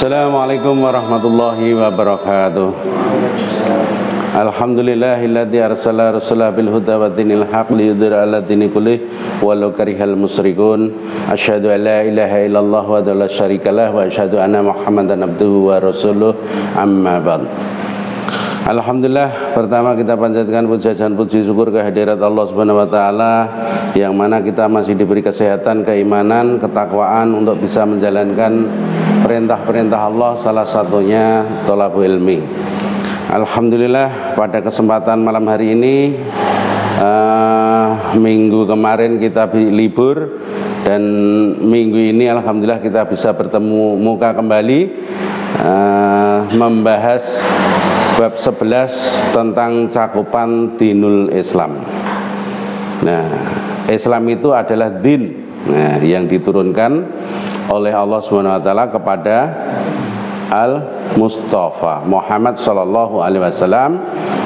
Assalamualaikum warahmatullahi wabarakatuh. Alhamdulillahilladzi arsala rasulahu bil huda wa dinil haq liyudhhira 'ala dini kullih walau karihal musyrikun. Asyhadu an la ilaha illallah wa la syarikalah wa asyhadu anna Muhammadan abduhu wa rasuluh. Amma ba'd. Alhamdulillah, pertama kita panjatkan puja dan puji syukur kehadirat Allah Subhanahu wa taala yang mana kita masih diberi kesehatan, keimanan, ketakwaan untuk bisa menjalankan perintah-perintah Allah, salah satunya thalabul ilmi. Alhamdulillah, pada kesempatan malam hari ini minggu kemarin kita libur dan minggu ini alhamdulillah kita bisa bertemu muka kembali membahas bab 11 tentang cakupan dinul Islam. Nah, Islam itu adalah din yang diturunkan oleh Allah Subhanahu wa taala kepada Al-Mustafa Muhammad sallallahu alaihi wasallam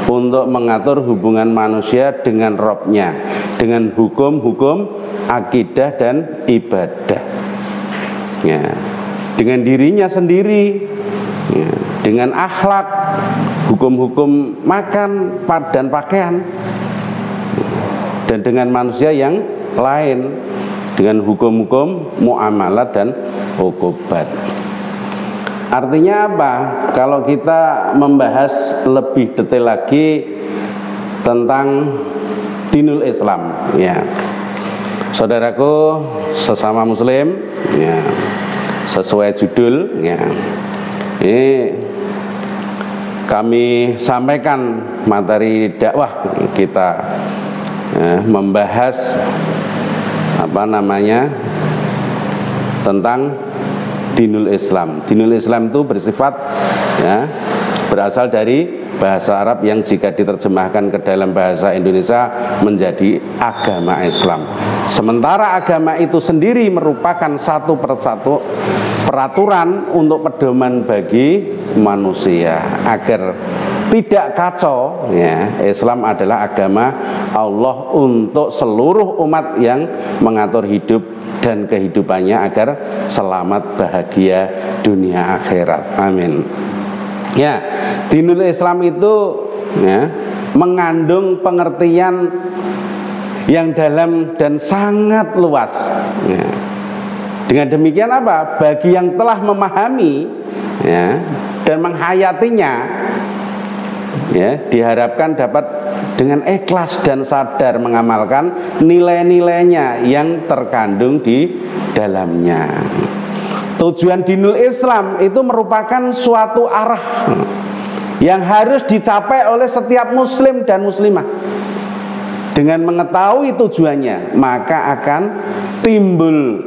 untuk mengatur hubungan manusia dengan Rabb-nya, dengan hukum-hukum akidah dan ibadah. Ya, dengan dirinya sendiri, ya, dengan akhlak, hukum-hukum makan dan pakaian, dan dengan manusia yang lain dengan hukum-hukum muamalah dan uqubat. Artinya apa? Kalau kita membahas lebih detail lagi tentang dinul Islam, ya, saudaraku sesama muslim, ya, sesuai judul, ya, ini kami sampaikan materi dakwah kita, ya, membahas tentang dinul Islam. Dinul Islam itu bersifat, ya, berasal dari bahasa Arab yang jika diterjemahkan ke dalam bahasa Indonesia menjadi agama Islam. Sementara agama itu sendiri merupakan satu persatu peraturan untuk pedoman bagi manusia agar tidak kacau, ya. Islam adalah agama Allah untuk seluruh umat yang mengatur hidup dan kehidupannya agar selamat bahagia dunia akhirat. Amin. Ya, dinul Islam itu, ya, mengandung pengertian yang dalam dan sangat luas, ya. Dengan demikian apa? Bagi yang telah memahami, ya, dan menghayatinya, ya, diharapkan dapat dengan ikhlas dan sadar mengamalkan nilai-nilainya yang terkandung di dalamnya. Tujuan dinul Islam itu merupakan suatu arah yang harus dicapai oleh setiap muslim dan muslimah. Dengan mengetahui tujuannya, maka akan timbul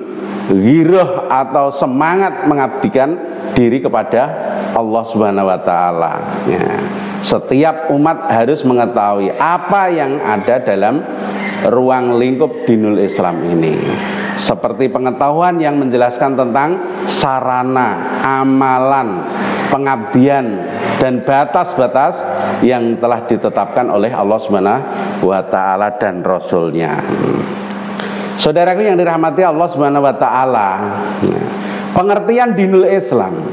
ghiroh atau semangat mengabdikan diri kepada Allah Subhanahu wa taala, ya. Setiap umat harus mengetahui apa yang ada dalam ruang lingkup dinul Islam ini, seperti pengetahuan yang menjelaskan tentang sarana, amalan, pengabdian, dan batas-batas yang telah ditetapkan oleh Allah Subhanahu wa taala dan Rasul-Nya. Saudaraku yang dirahmati Allah Subhanahu wa taala, pengertian dinul Islam,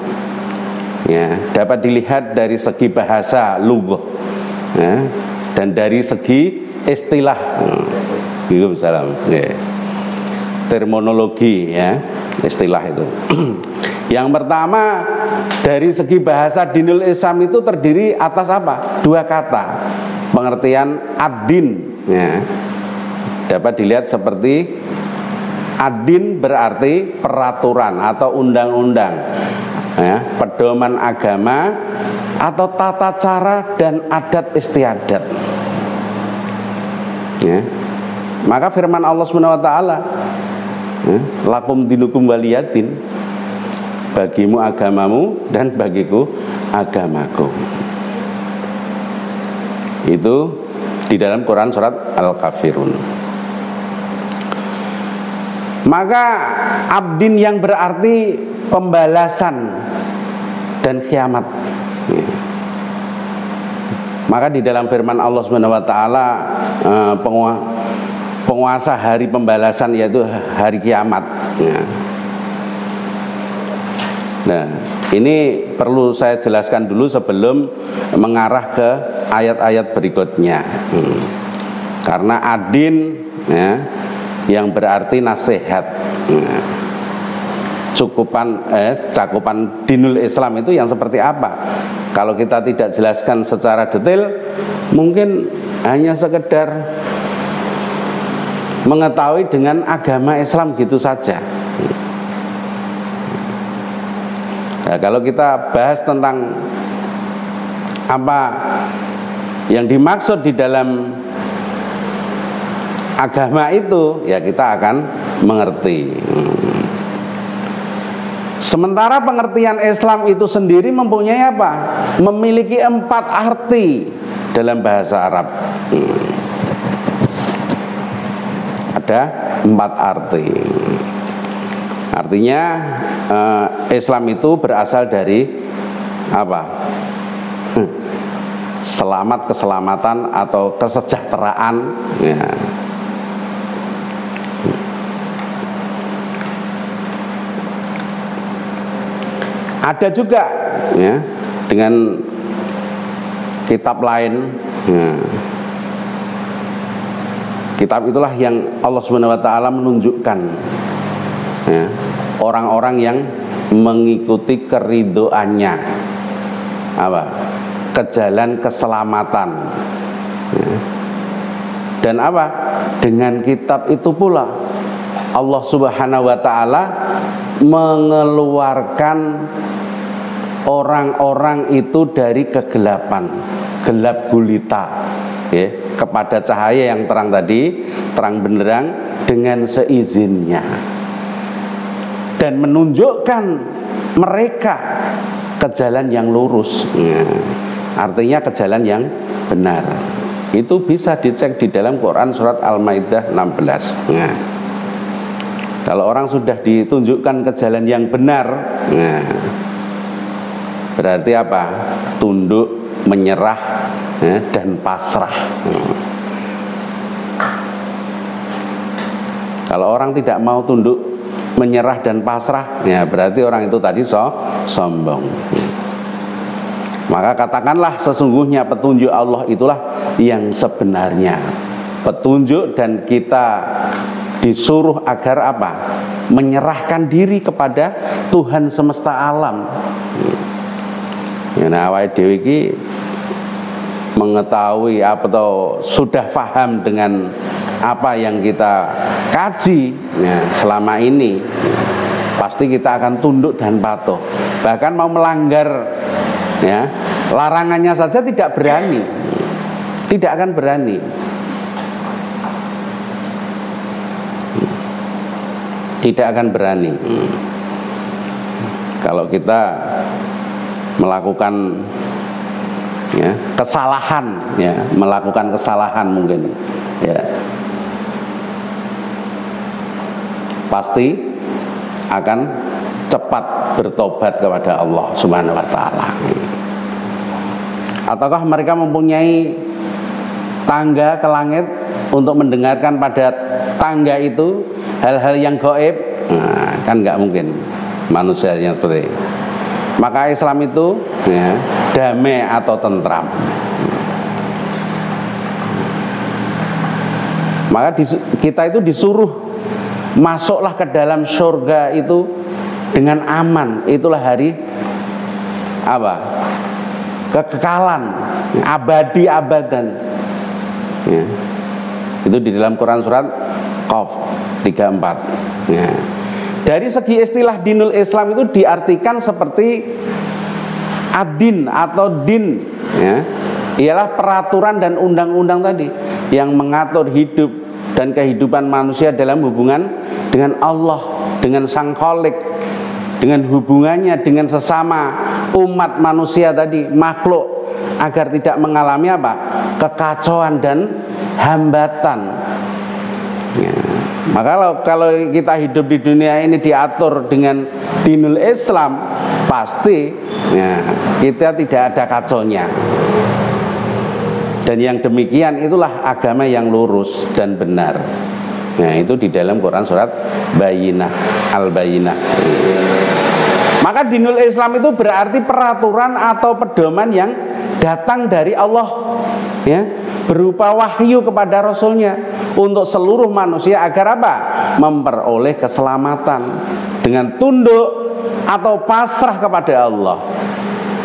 ya, dapat dilihat dari segi bahasa lughah, ya, dan dari segi istilah, ya, terminologi, ya, istilah itu. Yang pertama, dari segi bahasa dinul Islam itu terdiri atas apa? Dua kata. Pengertian ad-din, ya, dapat dilihat seperti ad-din berarti peraturan atau undang-undang, ya, pedoman agama atau tata cara dan adat istiadat, ya. Maka firman Allah Subhanahu wa taala, ya, lakum dinukum waliyadin, bagimu agamamu dan bagiku agamaku. Itu di dalam Quran surat Al-Kafirun. Maka abdin yang berarti pembalasan dan kiamat, ya. Maka di dalam firman Allah Subhanahu wa taala penguasa hari pembalasan yaitu hari kiamat, ya. Nah, ini perlu saya jelaskan dulu sebelum mengarah ke ayat-ayat berikutnya. Karena adin ya, yang berarti nasihat. Cakupan dinul Islam itu yang seperti apa? Kalau kita tidak jelaskan secara detail, mungkin hanya sekedar mengetahui dengan agama Islam gitu saja. Nah, kalau kita bahas tentang apa yang dimaksud di dalam agama itu, ya kita akan mengerti. Sementara pengertian Islam itu sendiri mempunyai apa? Memiliki 4 arti dalam bahasa Arab. Ada 4 arti. Artinya Islam itu berasal dari apa? Selamat, keselamatan atau kesejahteraan ya. Ada juga ya, dengan kitab lain ya. Kitab itulah yang Allah Subhanahu wa taala menunjukkan ya, orang-orang yang mengikuti keridhoannya apa? Ke jalan keselamatan ya. Dan apa? Dengan kitab itu pula Allah Subhanahu wa taala mengeluarkan orang-orang itu dari kegelapan, gelap gulita ya, kepada cahaya yang terang tadi, terang benderang dengan seizinnya, dan menunjukkan mereka ke jalan yang lurus ya. Artinya ke jalan yang benar. Itu bisa dicek di dalam Quran surat Al-Maidah 16 ya. Kalau orang sudah ditunjukkan ke jalan yang benar, nah, berarti apa? Tunduk, menyerah ya, dan pasrah. Kalau orang tidak mau tunduk, menyerah dan pasrah, ya berarti orang itu tadi sombong. Maka katakanlah sesungguhnya petunjuk Allah itulah yang sebenarnya. Petunjuk, dan kita disuruh agar apa? Menyerahkan diri kepada Tuhan semesta alam. Ya, nah, awake dhewe iki mengetahui atau sudah paham dengan apa yang kita kaji ya, selama ini, pasti kita akan tunduk dan patuh. Bahkan mau melanggar ya, larangannya saja tidak berani, tidak akan berani. Tidak akan berani. Kalau kita melakukan ya, kesalahan ya, melakukan kesalahan mungkin ya, pasti akan cepat bertobat kepada Allah Subhanahu wa taala. Ataukah mereka mempunyai tangga ke langit untuk mendengarkan pada tangga itu hal-hal yang gaib? Nah, kan nggak mungkin manusia yang seperti itu. Maka Islam itu ya, damai atau tentram. Maka kita itu disuruh masuklah ke dalam surga itu dengan aman. Itulah hari apa? Kekekalan, abadi abadan ya. Itu di dalam Quran surat Qaf 34 ya. Dari segi istilah dinul Islam itu diartikan seperti adin atau din ya, ialah peraturan dan undang-undang tadi yang mengatur hidup dan kehidupan manusia dalam hubungan dengan Allah, dengan Sang Khalik, dengan hubungannya dengan sesama umat manusia tadi, makhluk, agar tidak mengalami apa? Kekacauan dan hambatan ya. Maka kalau kita hidup di dunia ini diatur dengan dinul Islam, pasti ya, kita tidak ada kacaunya. Dan yang demikian itulah agama yang lurus dan benar. Nah, itu di dalam Quran surat Bayyinah, Al-Bayyinah. Maka dinul Islam itu berarti peraturan atau pedoman yang datang dari Allah, ya, berupa wahyu kepada Rasulnya untuk seluruh manusia agar apa? Memperoleh keselamatan dengan tunduk atau pasrah kepada Allah.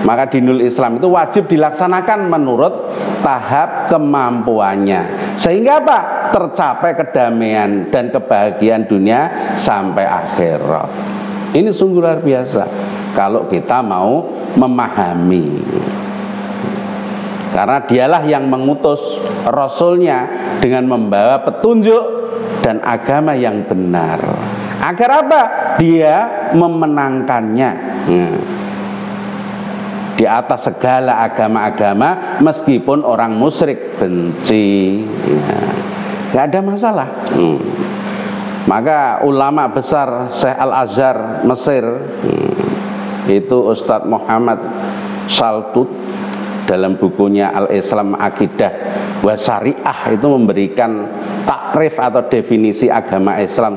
Maka dinul Islam itu wajib dilaksanakan menurut tahap kemampuannya, sehingga apa? Tercapai kedamaian dan kebahagiaan dunia sampai akhirat. Ini sungguh luar biasa kalau kita mau memahami, karena dialah yang mengutus Rasulnya dengan membawa petunjuk dan agama yang benar. Agar apa? Dia memenangkannya di atas segala agama-agama, meskipun orang musyrik benci, ya, gak ada masalah. Maka ulama besar Syekh Al-Azhar Mesir, itu Ustadz Muhammad Saltut, dalam bukunya Al-Islam Akidah wa Syariah itu memberikan takrif atau definisi agama Islam.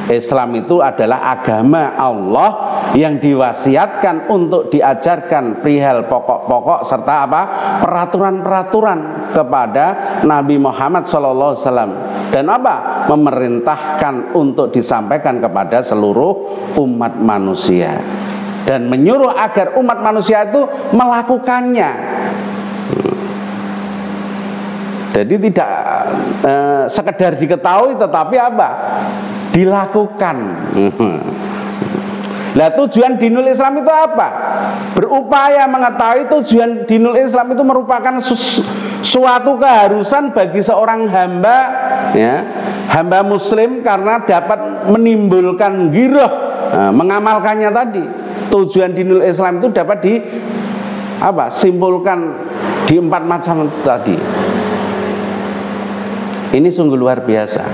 Islam itu adalah agama Allah yang diwasiatkan untuk diajarkan perihal pokok-pokok serta apa? Peraturan-peraturan kepada Nabi Muhammad SAW, dan apa? Memerintahkan untuk disampaikan kepada seluruh umat manusia dan menyuruh agar umat manusia itu melakukannya. Jadi tidak sekedar diketahui, tetapi apa? Dilakukan. Nah, tujuan dinul Islam itu apa? Berupaya mengetahui tujuan dinul Islam itu merupakan suatu keharusan bagi seorang hamba, ya, hamba muslim, karena dapat menimbulkan ghirah, mengamalkannya tadi. Tujuan dinul Islam itu dapat simpulkan di 4 macam tadi. Ini sungguh luar biasa.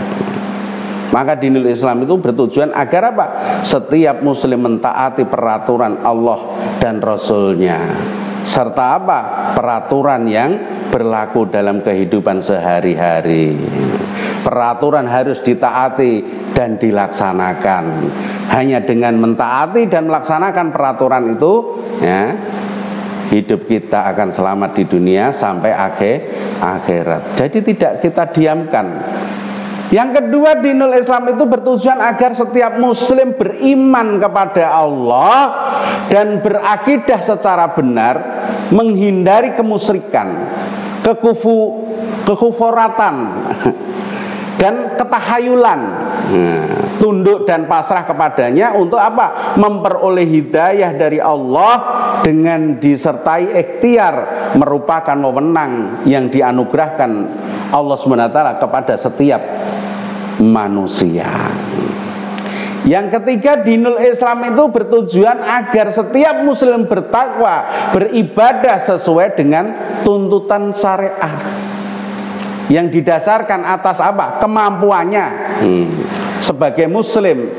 Maka dinul Islam itu bertujuan agar apa? Setiap muslim mentaati peraturan Allah dan Rasulnya, serta apa? Peraturan yang berlaku dalam kehidupan sehari-hari. Peraturan harus ditaati dan dilaksanakan. Hanya dengan mentaati dan melaksanakan peraturan itu, ya, hidup kita akan selamat di dunia sampai akhirat. Jadi tidak kita diamkan. Yang kedua, dinul Islam itu bertujuan agar setiap muslim beriman kepada Allah dan berakidah secara benar, menghindari kemusyrikan, kekufuratan dan ketahayulan, tunduk dan pasrah kepadanya untuk apa? Memperoleh hidayah dari Allah dengan disertai ikhtiar, merupakan wewenang yang dianugerahkan Allah SWT kepada setiap manusia. Yang ketiga, dinul Islam itu bertujuan agar setiap muslim bertakwa, beribadah sesuai dengan tuntutan syariat yang didasarkan atas apa? Kemampuannya sebagai muslim.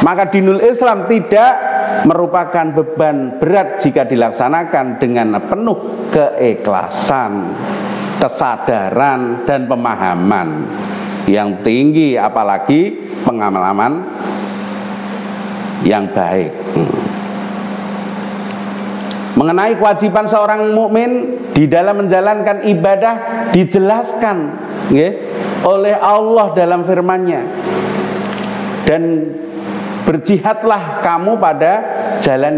Maka dinul Islam tidak merupakan beban berat jika dilaksanakan dengan penuh keikhlasan, kesadaran dan pemahaman yang tinggi, apalagi pengalaman yang baik. Mengenai kewajiban seorang mukmin di dalam menjalankan ibadah dijelaskan, ya, oleh Allah dalam firman-Nya. Dan berjihadlah kamu pada jalan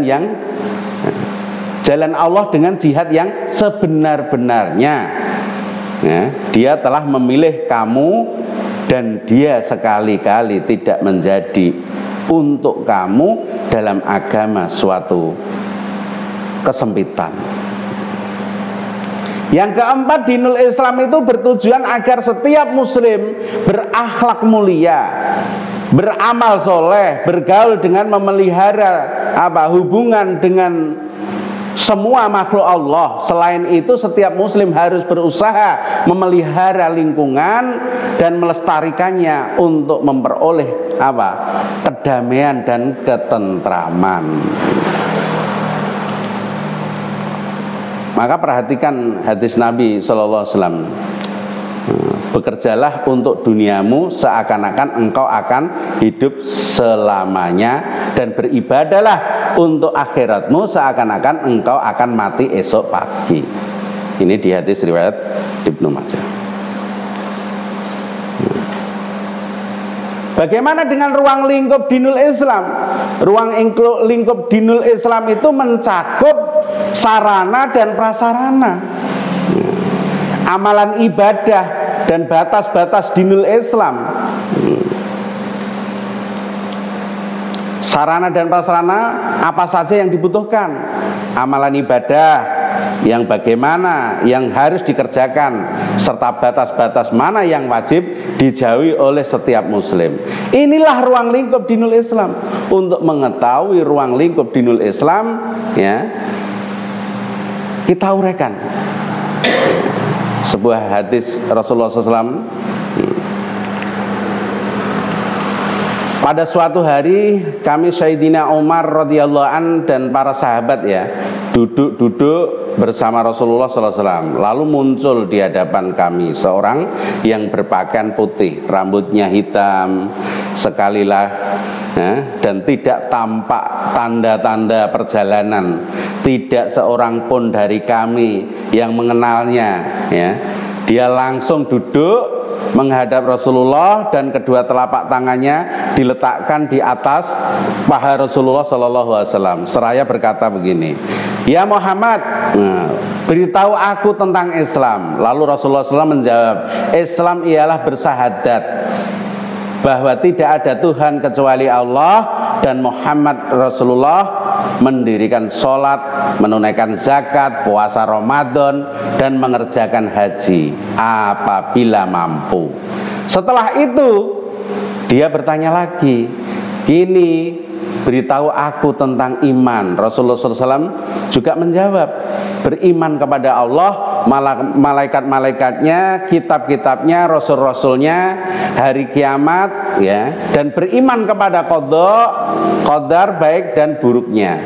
Allah dengan jihad yang sebenar-benarnya. Ya, Dia telah memilih kamu dan Dia sekali-kali tidak menjadi untuk kamu dalam agama suatu kesempitan. Yang keempat, dinul Islam itu bertujuan agar setiap muslim berakhlak mulia, beramal soleh, bergaul dengan memelihara hubungan dengan semua makhluk Allah. Selain itu, setiap muslim harus berusaha memelihara lingkungan dan melestarikannya untuk memperoleh kedamaian dan ketentraman. Maka perhatikan hadis Nabi SAW. bekerjalah untuk duniamu seakan-akan engkau akan hidup selamanya, dan beribadahlah untuk akhiratmu seakan-akan engkau akan mati esok pagi. Ini di hadis riwayat Ibnu Majah. Bagaimana dengan ruang lingkup dinul Islam? Ruang lingkup dinul Islam itu mencakup sarana dan prasarana, amalan ibadah dan batas-batas dinul Islam. Sarana dan prasarana apa saja yang dibutuhkan? Amalan ibadah yang bagaimana yang harus dikerjakan, serta batas-batas mana yang wajib dijauhi oleh setiap muslim. Inilah ruang lingkup dinul Islam. Untuk mengetahui ruang lingkup dinul Islam, ya, kita uraikan sebuah hadis Rasulullah SAW. Pada suatu hari kami Sayyidina Umar radhiyallahu an dan para sahabat, ya, duduk bersama Rasulullah SAW. Lalu muncul di hadapan kami seorang yang berpakaian putih, rambutnya hitam sekalilah, ya, dan tidak tampak tanda-tanda perjalanan. Tidak seorang pun dari kami yang mengenalnya, ya. Dia langsung duduk menghadap Rasulullah dan kedua telapak tangannya diletakkan di atas paha Rasulullah SAW. Seraya berkata begini, "Ya Muhammad, beritahu aku tentang Islam." Lalu Rasulullah SAW menjawab, "Islam ialah bersahadat bahwa tidak ada Tuhan kecuali Allah dan Muhammad Rasulullah, mendirikan sholat, menunaikan zakat, puasa Ramadan, dan mengerjakan haji apabila mampu." Setelah itu dia bertanya lagi, "Kini beritahu aku tentang iman." Rasulullah SAW juga menjawab, "Beriman kepada Allah, malaikat-malaikatnya, kitab-kitabnya, rasul-rasulnya, hari kiamat, ya, dan beriman kepada qadar baik dan buruknya."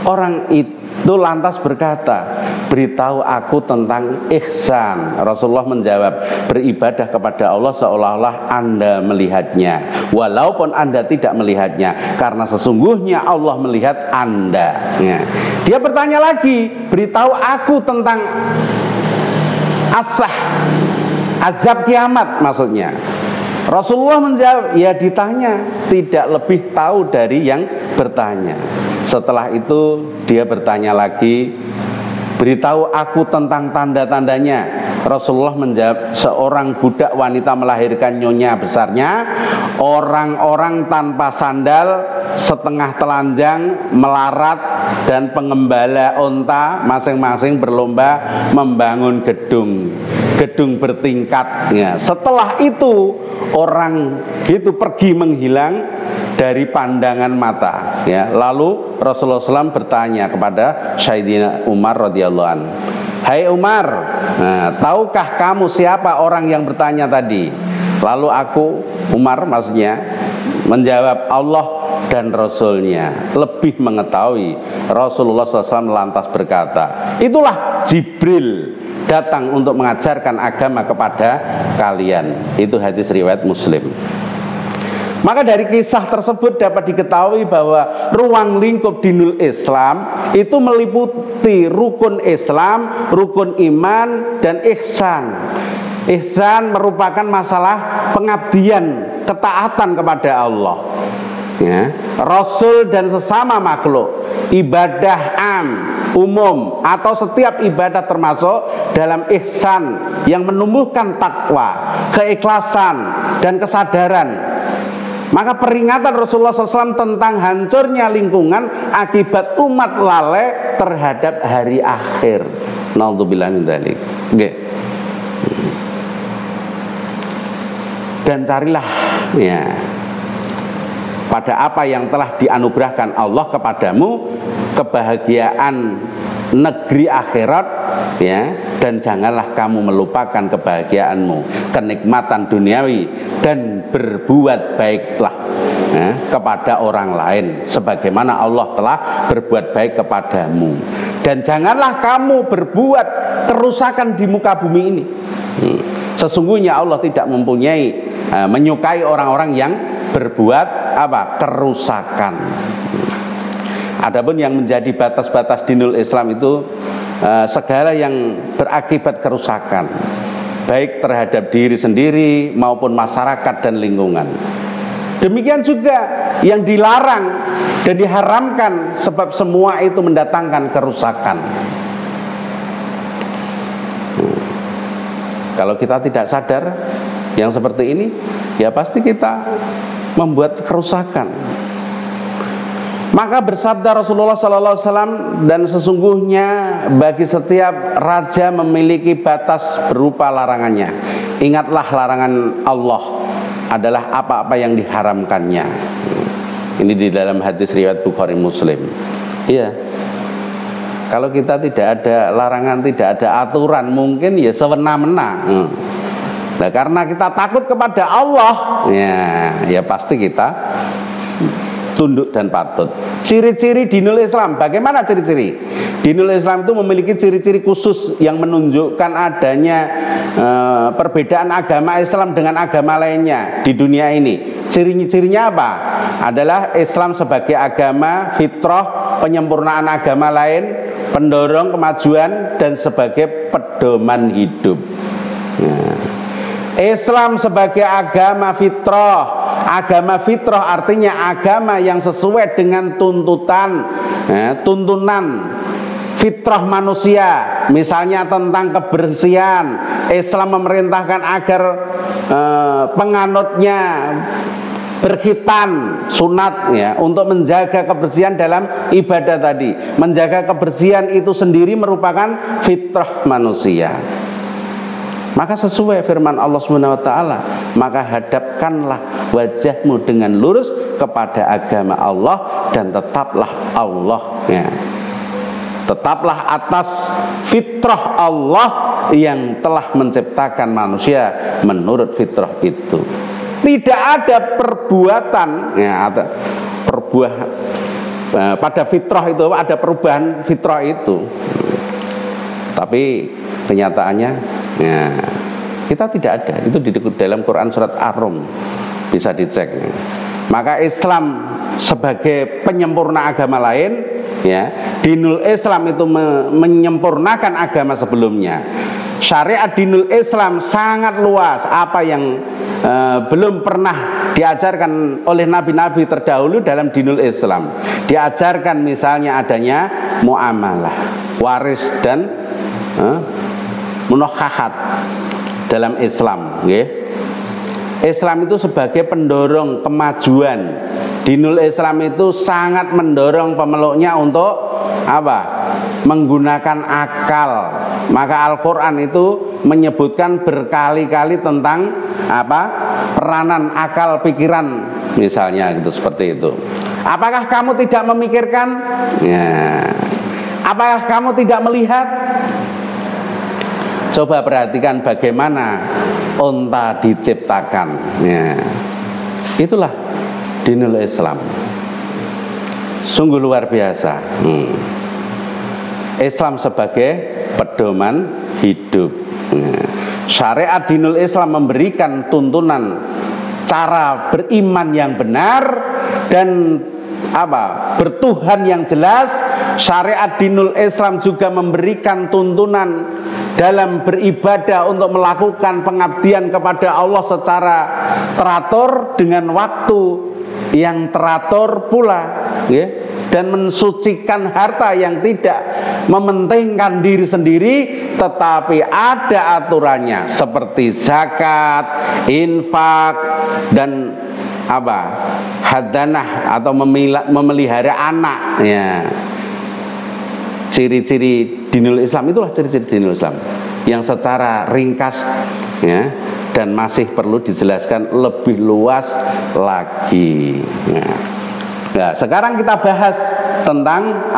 Orang itu lantas berkata, "Beritahu aku tentang ihsan." Rasulullah menjawab, "Beribadah kepada Allah seolah-olah Anda melihatnya, walaupun Anda tidak melihatnya, karena sesungguhnya Allah melihat Anda." Ya. Dia bertanya lagi, "Beritahu aku tentang azab kiamat," maksudnya. Rasulullah menjawab, "Ya ditanya, tidak lebih tahu dari yang bertanya." Setelah itu dia bertanya lagi, "Beritahu aku tentang tanda-tandanya." Rasulullah menjawab, "Seorang budak wanita melahirkan nyonya besarnya, orang-orang tanpa sandal, setengah telanjang, melarat, dan pengembala unta masing-masing berlomba membangun gedung bertingkat." Ya. Setelah itu orang itu pergi menghilang dari pandangan mata, ya. Lalu Rasulullah SAW bertanya kepada Sayyidina Umar radhiyallahu an, "Hai Umar, tahukah kamu siapa orang yang bertanya tadi?" Lalu Umar maksudnya menjawab, "Allah dan Rasulnya lebih mengetahui." Rasulullah SAW lantas berkata, "Itulah Jibril datang untuk mengajarkan agama kepada kalian." Itu hadis riwayat Muslim. Maka dari kisah tersebut dapat diketahui bahwa ruang lingkup dinul Islam itu meliputi rukun Islam, rukun iman, dan ihsan. Ihsan merupakan masalah pengabdian, ketaatan kepada Allah, ya, Rasul dan sesama makhluk, ibadah umum atau setiap ibadah termasuk dalam ihsan yang menumbuhkan takwa, keikhlasan, dan kesadaran. Maka peringatan Rasulullah SAW tentang hancurnya lingkungan akibat umat lalai terhadap hari akhir. Naudzubillah min dzalik. Dan carilah, ya, pada apa yang telah dianugerahkan Allah kepadamu, kebahagiaan negeri akhirat, ya, dan janganlah kamu melupakan kebahagiaanmu, kenikmatan duniawi, dan berbuat baiklah, ya, kepada orang lain sebagaimana Allah telah berbuat baik kepadamu, dan janganlah kamu berbuat kerusakan di muka bumi ini. Sesungguhnya Allah tidak menyukai orang-orang yang berbuat kerusakan. Adapun yang menjadi batas-batas dinul Islam itu segala yang berakibat kerusakan, baik terhadap diri sendiri maupun masyarakat dan lingkungan. Demikian juga yang dilarang dan diharamkan, sebab semua itu mendatangkan kerusakan. Kalau kita tidak sadar yang seperti ini, ya pasti kita membuat kerusakan. Maka bersabda Rasulullah SAW, dan sesungguhnya bagi setiap raja memiliki batas berupa larangannya. Ingatlah larangan Allah adalah apa-apa yang diharamkannya. Ini di dalam hadis riwayat Bukhari Muslim. Iya. Kalau kita tidak ada larangan, tidak ada aturan, mungkin ya semena-mena. Nah, karena kita takut kepada Allah, ya pasti kita tunduk dan patut. Ciri-ciri dinul Islam, bagaimana ciri-ciri? Dinul Islam itu memiliki ciri-ciri khusus yang menunjukkan adanya perbedaan agama Islam dengan agama lainnya di dunia ini. Ciri-cirinya apa? Adalah Islam sebagai agama fitrah, penyempurnaan agama lain, pendorong kemajuan, dan sebagai pedoman hidup. Islam sebagai agama fitrah. Agama fitrah artinya agama yang sesuai dengan tuntunan fitrah manusia. Misalnya tentang kebersihan, Islam memerintahkan agar penganutnya berkhitan sunat, ya, untuk menjaga kebersihan dalam ibadah tadi. Menjaga kebersihan itu sendiri merupakan fitrah manusia. Maka sesuai firman Allah SWT, maka hadapkanlah wajahmu dengan lurus kepada agama Allah dan tetaplah Allah, ya. Tetaplah atas fitrah Allah yang telah menciptakan manusia menurut fitrah itu. Tidak ada perbuatan, ya, pada fitrah itu ada perubahan fitrah itu. Tapi kenyataannya, ya, kita tidak ada. Itu di dalam Quran surat Ar-Rum, bisa dicek. Maka Islam sebagai penyempurna agama lain, ya, dinul Islam itu menyempurnakan agama sebelumnya. Syariat dinul Islam sangat luas. Apa yang belum pernah diajarkan oleh nabi-nabi terdahulu dalam dinul Islam. Diajarkan misalnya adanya muamalah, waris dan munakahat dalam Islam, okay? Islam itu sebagai pendorong kemajuan. Dinul Islam itu sangat mendorong pemeluknya untuk menggunakan akal. Maka Al-Quran itu menyebutkan berkali-kali tentang peranan akal pikiran, misalnya gitu, seperti itu. Apakah kamu tidak memikirkan? Ya. Apakah kamu tidak melihat? Coba perhatikan bagaimana unta diciptakan, ya. Itulah dinul Islam. Sungguh luar biasa. Islam sebagai pedoman hidup, ya. Syariat dinul Islam memberikan tuntunan cara beriman yang benar dan bertuhan yang jelas. Syariat dinul Islam juga memberikan tuntunan dalam beribadah untuk melakukan pengabdian kepada Allah secara teratur dengan waktu yang teratur pula, ya, dan mensucikan harta yang tidak mementingkan diri sendiri, tetapi ada aturannya seperti zakat, infak, dan hadanah atau memelihara anak, ya. Ciri-ciri dinul Islam, itulah ciri-ciri dinul Islam yang secara ringkas, ya, dan masih perlu dijelaskan lebih luas lagi. Nah, sekarang kita bahas tentang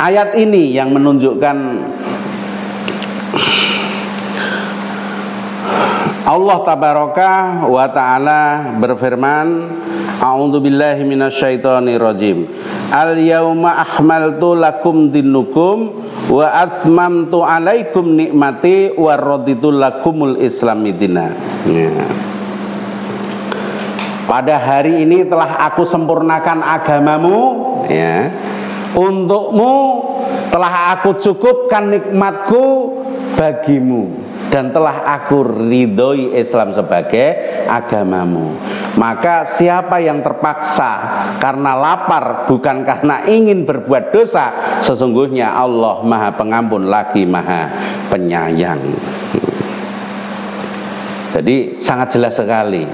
ayat ini yang menunjukkan Allah tabaraka wa ta'ala berfirman, a'udzubillahi minasyaitonirrajim. Al-yauma akmaltu lakum dinukum wa atmamtu alaikum nikmati wa raditu lakumul islami dina. Ya. Pada hari ini telah aku sempurnakan agamamu, ya. Untukmu telah aku cukupkan nikmatku bagimu, dan telah aku ridhoi Islam sebagai agamamu. Maka siapa yang terpaksa karena lapar, bukan karena ingin berbuat dosa, sesungguhnya Allah Maha Pengampun lagi Maha Penyayang. Jadi sangat jelas sekali.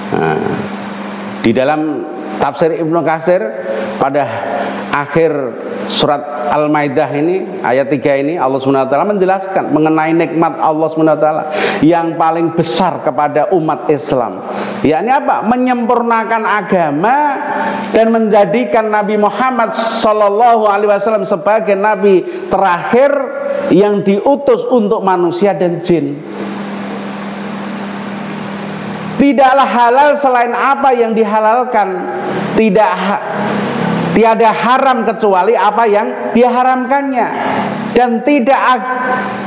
Nah, di dalam tafsir Ibnu Katsir pada akhir surat Al-Maidah ini, ayat 3 ini, Allah SWT menjelaskan mengenai nikmat Allah SWT yang paling besar kepada umat Islam, yakni apa? Menyempurnakan agama dan menjadikan Nabi Muhammad SAW sebagai Nabi terakhir yang diutus untuk manusia dan jin. Tidaklah halal selain apa yang dihalalkan, tiada haram kecuali apa yang diharamkannya, dan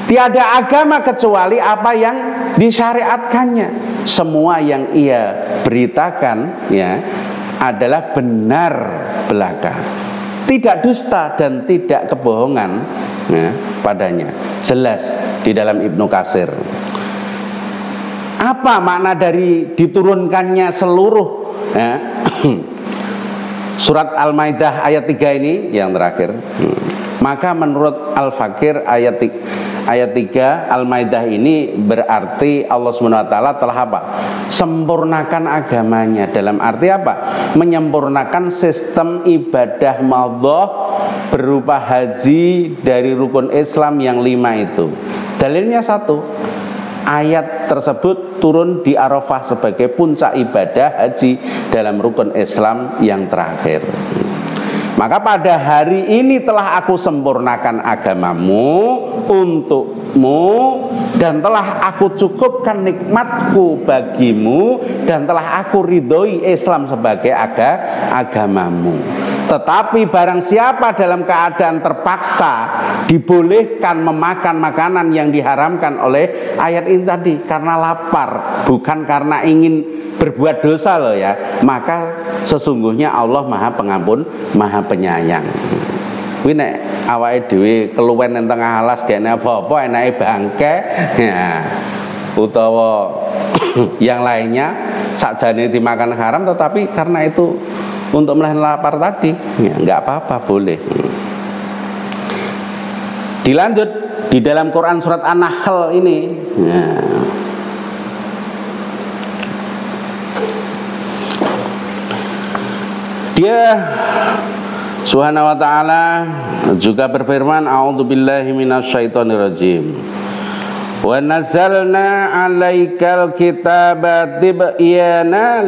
tiada agama kecuali apa yang disyariatkannya. Semua yang ia beritakan, ya, adalah benar belaka, tidak dusta dan tidak kebohongan, ya, padanya. Jelas di dalam Ibnu Katsir. Apa makna dari diturunkannya seluruh, ya, surat Al-Maidah ayat 3 ini yang terakhir? Maka menurut Al-Fakir ayat 3 Al-Maidah ini berarti Allah SWT telah apa? Sempurnakan agamanya. Dalam arti apa? Menyempurnakan sistem ibadah madhah berupa haji dari rukun Islam yang 5 itu. Dalilnya satu, ayat tersebut turun di Arafah sebagai puncak ibadah haji dalam rukun Islam yang terakhir. Maka pada hari ini telah aku sempurnakan agamamu untukmu, dan telah aku cukupkan nikmatku bagimu, dan telah aku ridhoi Islam sebagai agamamu. Tetapi barang siapa dalam keadaan terpaksa dibolehkan memakan makanan yang diharamkan oleh ayat ini tadi, karena lapar, bukan karena ingin berbuat dosa loh ya, maka sesungguhnya Allah Maha Pengampun, Maha Penyayang. Kuwi nek awake dhewe keluwen nang tengah alas gene apa-apa enake bangke, ya, utawa yang lainnya sakjane dimakan haram, tetapi karena itu untuk menahan lapar tadi, ya, nggak apa-apa, boleh. Dilanjut di dalam Quran surat An-Nahl ini, ya, dia Subhanahu wa ta'ala juga berfirman, a'udzubillahi minasyaitonirrajim. Wa nazzalna 'alaikal kitaba tibyana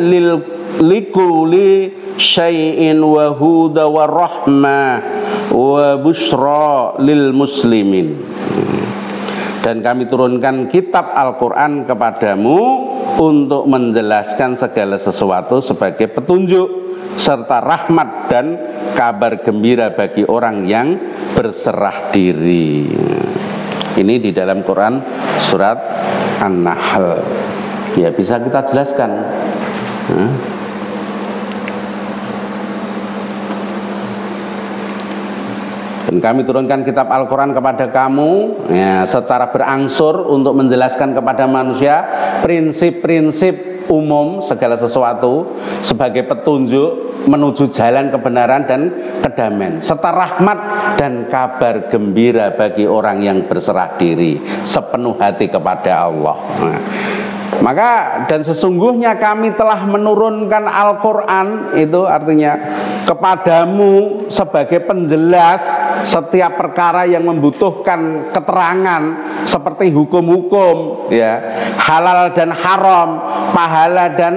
likulli syai'in wa huda wa rahmah wa busyra lil muslimin. Dan kami turunkan kitab Al-Quran kepadamu untuk menjelaskan segala sesuatu sebagai petunjuk serta rahmat dan kabar gembira bagi orang yang berserah diri. Ini di dalam Quran surat An-Nahl. Ya, bisa kita jelaskan. Dan kami turunkan kitab Al-Quran kepada kamu, ya, secara berangsur untuk menjelaskan kepada manusia prinsip-prinsip umum segala sesuatu sebagai petunjuk menuju jalan kebenaran dan kedamaian, serta rahmat dan kabar gembira bagi orang yang berserah diri sepenuh hati kepada Allah. Maka dan sesungguhnya kami telah menurunkan Al-Quran, itu artinya kepadamu sebagai penjelas setiap perkara yang membutuhkan keterangan seperti hukum-hukum, ya, halal dan haram, pahala dan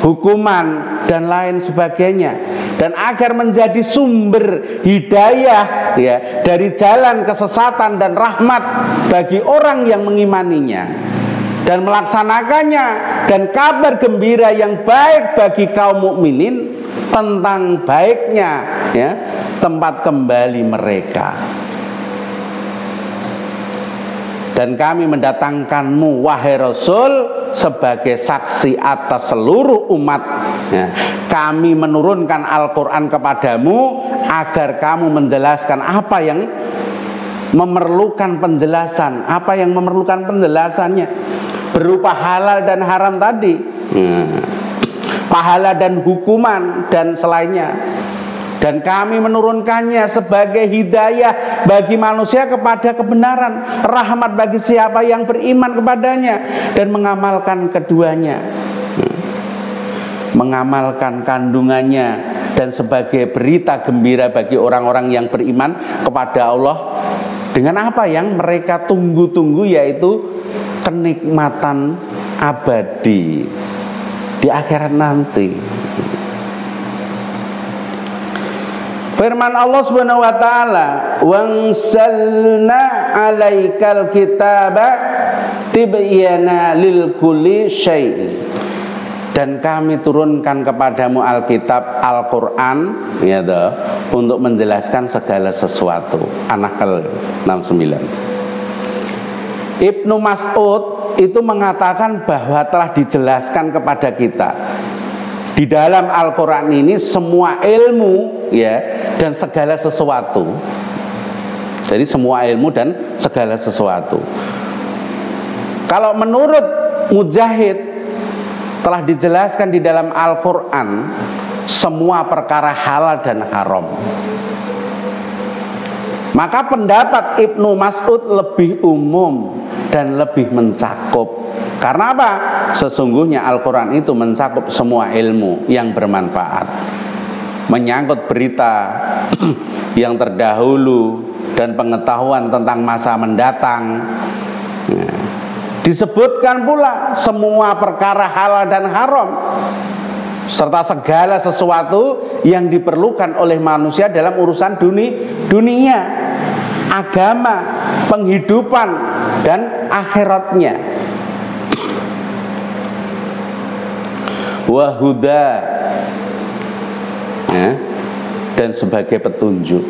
hukuman dan lain sebagainya, dan agar menjadi sumber hidayah, ya, dari jalan kesesatan dan rahmat bagi orang yang mengimaninya. dan melaksanakannya, dan kabar gembira yang baik bagi kaum mukminin tentang baiknya ya tempat kembali mereka. Dan kami mendatangkanmu wahai Rasul sebagai saksi atas seluruh umat ya. Kami menurunkan Al-Quran kepadamu agar kamu menjelaskan apa yang memerlukan penjelasan, apa yang memerlukan penjelasannya, berupa halal dan haram tadi pahala dan hukuman dan selainnya. Dan kami menurunkannya sebagai hidayah bagi manusia kepada kebenaran, rahmat bagi siapa yang beriman kepadanya dan mengamalkan keduanya, mengamalkan kandungannya, dan sebagai berita gembira bagi orang-orang yang beriman kepada Allah dengan apa yang mereka tunggu-tunggu, yaitu kenikmatan abadi di akhirat nanti. Firman Allah Subhanahu wa taala, "Wanzalna 'alaikal kitaba tibyana lil kulli syai'." Dan kami turunkan kepadamu Alkitab, Al-Quran ya toh, untuk menjelaskan segala sesuatu. An-Nahl 69. Ibnu Mas'ud itu mengatakan bahwa telah dijelaskan kepada kita di dalam Al-Quran ini semua ilmu ya dan segala sesuatu. Jadi semua ilmu dan segala sesuatu. Kalau menurut Mujahid telah dijelaskan di dalam Al-Quran semua perkara halal dan haram. Maka pendapat Ibnu Mas'ud lebih umum dan lebih mencakup. Karena apa? Sesungguhnya Al-Quran itu mencakup semua ilmu yang bermanfaat, menyangkut berita yang terdahulu dan pengetahuan tentang masa mendatang. Disebutkan pula semua perkara halal dan haram, serta segala sesuatu yang diperlukan oleh manusia dalam urusan dunia, agama, penghidupan, dan akhiratnya. Wahuda ya, dan sebagai petunjuk.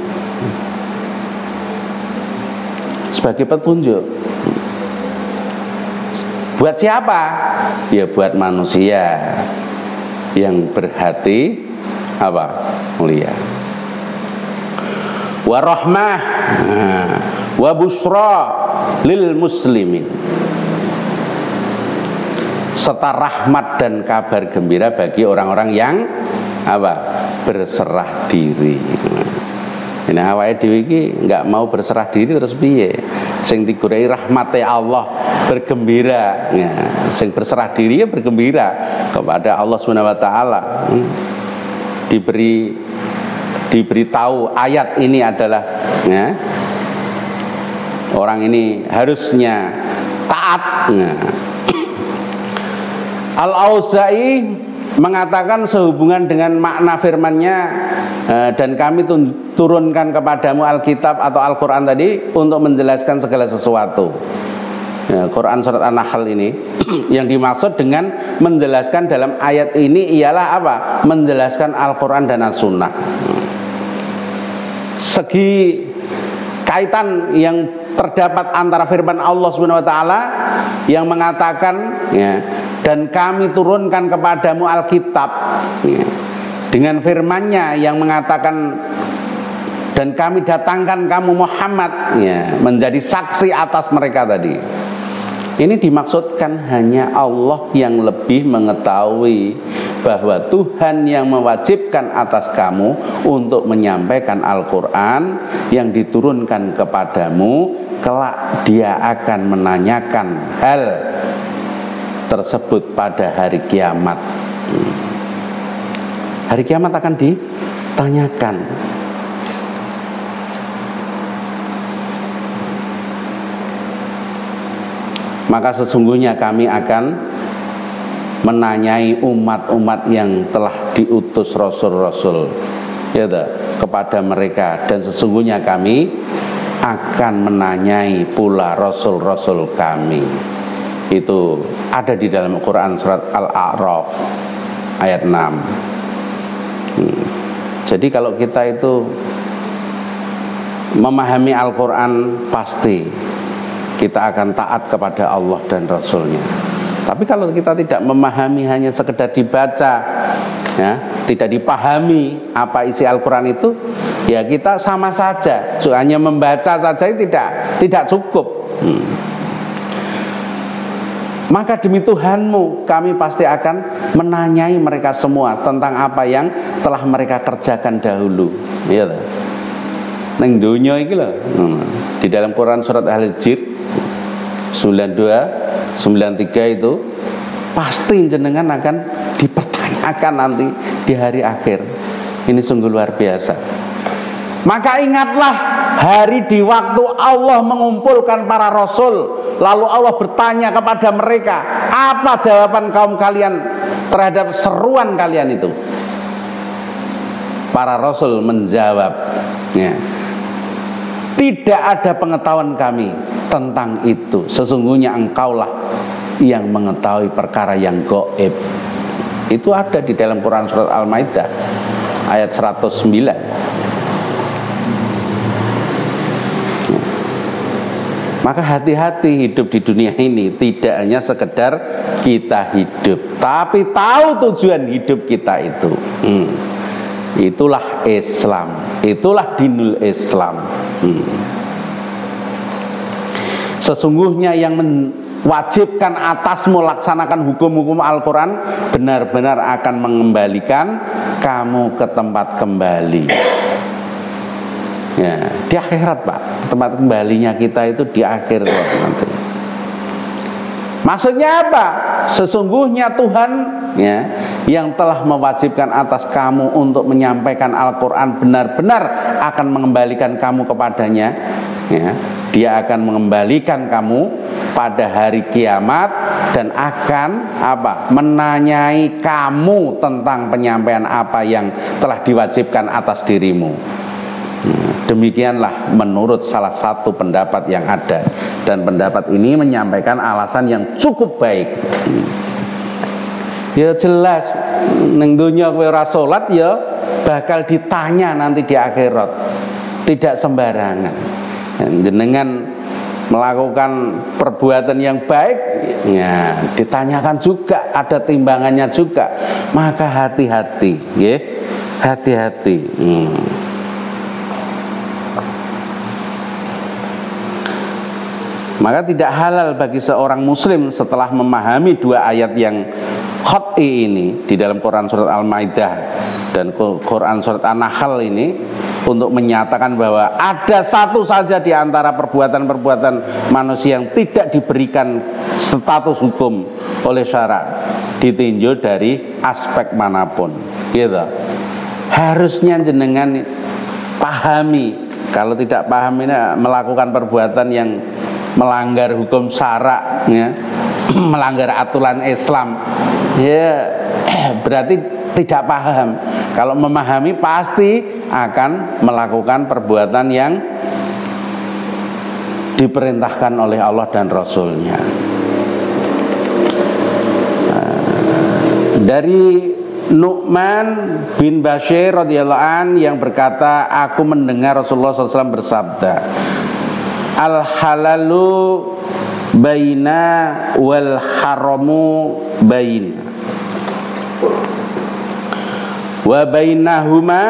Sebagai petunjuk. Buat siapa? Ya buat manusia yang berhati apa? Mulia. Wa rahmah wa busra lil muslimin, serta rahmat dan kabar gembira bagi orang-orang yang apa? Berserah diri. Ini awake dhewe iki enggak mau berserah diri terus piye? Sing digoreki rahmate Allah bergembira. Ya, sing berserah diri ya bergembira kepada Allah Subhanahu wa taala. Diberitahu ayat ini adalah ya, orang ini harusnya taat. Ya. Al-Auza'i mengatakan sehubungan dengan makna firman-Nya, dan kami turunkan kepadamu Alkitab atau Al-Quran tadi untuk menjelaskan segala sesuatu. Ya, Quran surat An-Nahl ini yang dimaksud dengan menjelaskan dalam ayat ini ialah apa? Menjelaskan Al-Quran dan As-Sunnah. Segi kaitan yang terdapat antara firman Allah Subhanahu wa taala yang mengatakan ya, dan kami turunkan kepadamu Alkitab ya, dengan firman-Nya yang mengatakan dan kami datangkan kamu Muhammad ya, menjadi saksi atas mereka tadi. Ini dimaksudkan hanya Allah yang lebih mengetahui bahwa Tuhan yang mewajibkan atas kamu untuk menyampaikan Al-Quran yang diturunkan kepadamu, kelak Dia akan menanyakan hal tersebut pada hari kiamat. Hari kiamat akan ditanyakan. Maka sesungguhnya kami akan menanyai umat-umat yang telah diutus rasul-rasul ya kepada mereka, dan sesungguhnya kami akan menanyai pula rasul-rasul kami Itu ada di dalam Quran surat Al-A'raf ayat 6. Jadi kalau kita itu memahami Al-Quran, pasti kita akan taat kepada Allah dan Rasulnya. Tapi kalau kita tidak memahami, hanya sekedar dibaca, ya, tidak dipahami apa isi Al-Quran itu, ya kita sama saja, hanya membaca saja tidak cukup. Maka demi Tuhanmu, kami pasti akan menanyai mereka semua tentang apa yang telah mereka kerjakan dahulu. Iya, neng dunia iki lho. Di dalam Quran surat Al-Hijr 92, 93 itu pasti jenengan akan dipertanyakan nanti di hari akhir. Ini sungguh luar biasa. Maka ingatlah hari di waktu Allah mengumpulkan para rasul, lalu Allah bertanya kepada mereka, apa jawaban kaum kalian terhadap seruan kalian itu? Para rasul menjawab, ya, tidak ada pengetahuan kami tentang itu. Sesungguhnya engkaulah yang mengetahui perkara yang gaib. Itu ada di dalam Quran surat Al-Maidah ayat 109. Maka hati-hati hidup di dunia ini, tidak hanya sekedar kita hidup, tapi tahu tujuan hidup kita itu. Itulah Islam, itulah dinul Islam. Sesungguhnya yang mewajibkan atasmu laksanakan hukum-hukum Al-Quran, benar-benar akan mengembalikan kamu ke tempat kembali. Ya, di akhirat, Pak. Tempat kembalinya kita itu di akhirat nanti. Maksudnya apa? Sesungguhnya Tuhan, ya, yang telah mewajibkan atas kamu untuk menyampaikan Al-Quran benar-benar akan mengembalikan kamu kepadanya, ya. Dia akan mengembalikan kamu pada hari kiamat dan akan apa? Menanyai kamu tentang penyampaian apa yang telah diwajibkan atas dirimu. Demikianlah menurut salah satu pendapat yang ada, dan pendapat ini menyampaikan alasan yang cukup baik. Ya jelas neng dunia kowe ora salat ya bakal ditanya nanti di akhirat. Tidak sembarangan. Jenengan melakukan perbuatan yang baik, ya ditanyakan juga, ada timbangannya juga. Maka hati-hati, ya, hati-hati. Maka tidak halal bagi seorang muslim setelah memahami dua ayat yang khot'i ini di dalam Quran surat Al-Maidah dan Quran surat An-Nahl ini, untuk menyatakan bahwa ada satu saja di antara perbuatan-perbuatan manusia yang tidak diberikan status hukum oleh syara, ditinjau dari aspek manapun, gitu. Harusnya jenengan pahami. Kalau tidak paham, ini melakukan perbuatan yang melanggar hukum syara, ya, melanggar aturan Islam, ya berarti tidak paham. Kalau memahami pasti akan melakukan perbuatan yang diperintahkan oleh Allah dan Rasulnya. Dari Nu'man bin Bashir radhiyallahu an yang berkata, aku mendengar Rasulullah SAW bersabda, al halalu baina wal haramu bain wa bainahuma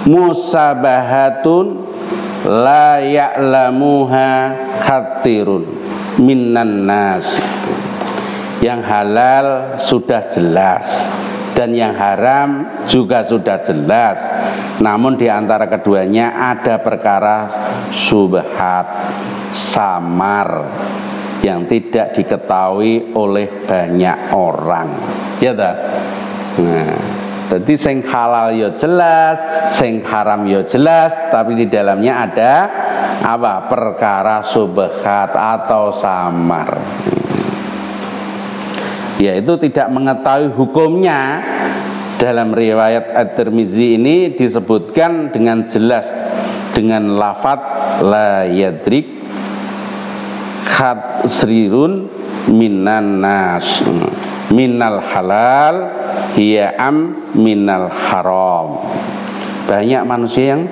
musabahatun la ya'lamuha katsirun minan nas. Yang halal sudah jelas dan yang haram juga sudah jelas, namun di antara keduanya ada perkara syubhat, samar, yang tidak diketahui oleh banyak orang, ya tak? Nah, jadi sing halal ya jelas, sing haram ya jelas, tapi di dalamnya ada apa? Perkara syubhat atau samar. Yaitu tidak mengetahui hukumnya. Dalam riwayat At-Tirmizi ini disebutkan dengan jelas dengan lafadz la yadrik khatsrirun minan nas. Minal halal hiya minal haram. Banyak manusia yang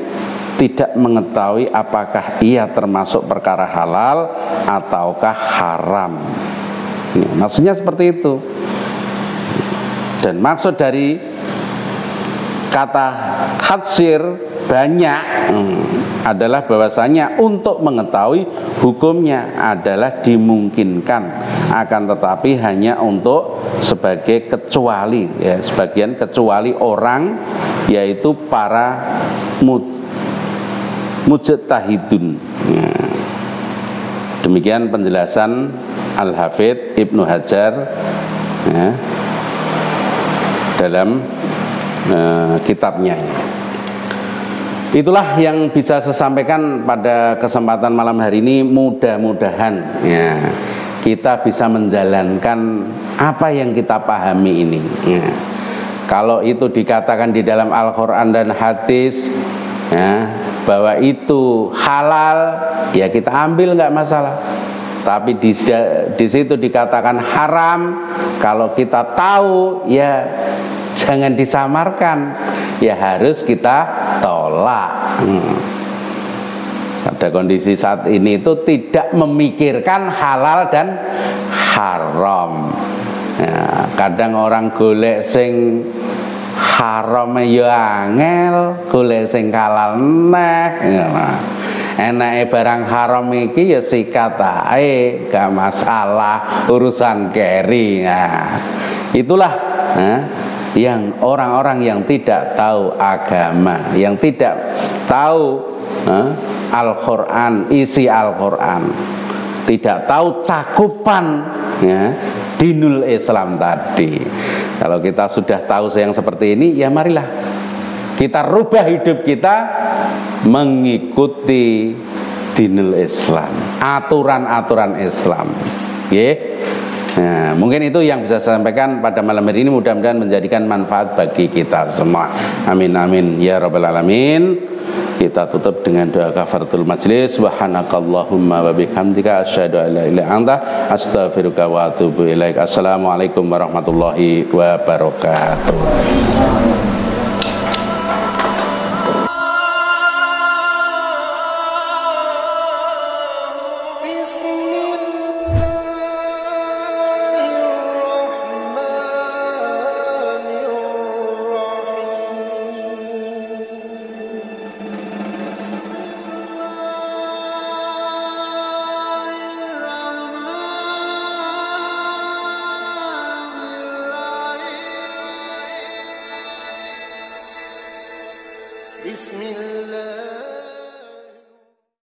tidak mengetahui apakah ia termasuk perkara halal ataukah haram. Maksudnya seperti itu. Dan maksud dari kata hadsir banyak adalah bahwasanya untuk mengetahui hukumnya adalah dimungkinkan, akan tetapi hanya untuk sebagai kecuali, ya, sebagian kecuali orang, yaitu para mujtahidun. Ya. Demikian penjelasan Al-Hafidz Ibnu Hajar, ya, dalam kitabnya. Itulah yang bisa saya sampaikan pada kesempatan malam hari ini. Mudah-mudahan ya, kita bisa menjalankan apa yang kita pahami ini, ya. Kalau itu dikatakan di dalam Al-Quran dan hadis, ya, bahwa itu halal, ya kita ambil, nggak masalah. Tapi di situ dikatakan haram, kalau kita tahu, ya jangan disamarkan, ya harus kita tolak. Pada kondisi saat ini itu tidak memikirkan halal dan haram. Ya, kadang orang golek sing haram ya angel, golek sing halal neh. Ya, enake barang haram iki ya sikat ae, gak masalah, urusan keri. Nah, itulah yang orang-orang yang tidak tahu agama, yang tidak tahu Al-Quran, isi Al-Quran, tidak tahu cakupan, ya, dinul Islam tadi. Kalau kita sudah tahu yang seperti ini, ya marilah kita rubah hidup kita mengikuti dinul Islam, aturan-aturan Islam. Nah, mungkin itu yang bisa saya sampaikan pada malam hari ini. Mudah-mudahan menjadikan manfaat bagi kita semua. Amin amin ya rabbal alamin. Kita tutup dengan doa kafaratul majlis. Subhanakallahumma wa bihamdika asyhadu an la ilaha illa anta astaghfiruka wa atubu ilaik. Assalamualaikum warahmatullahi wabarakatuh. Bismillah.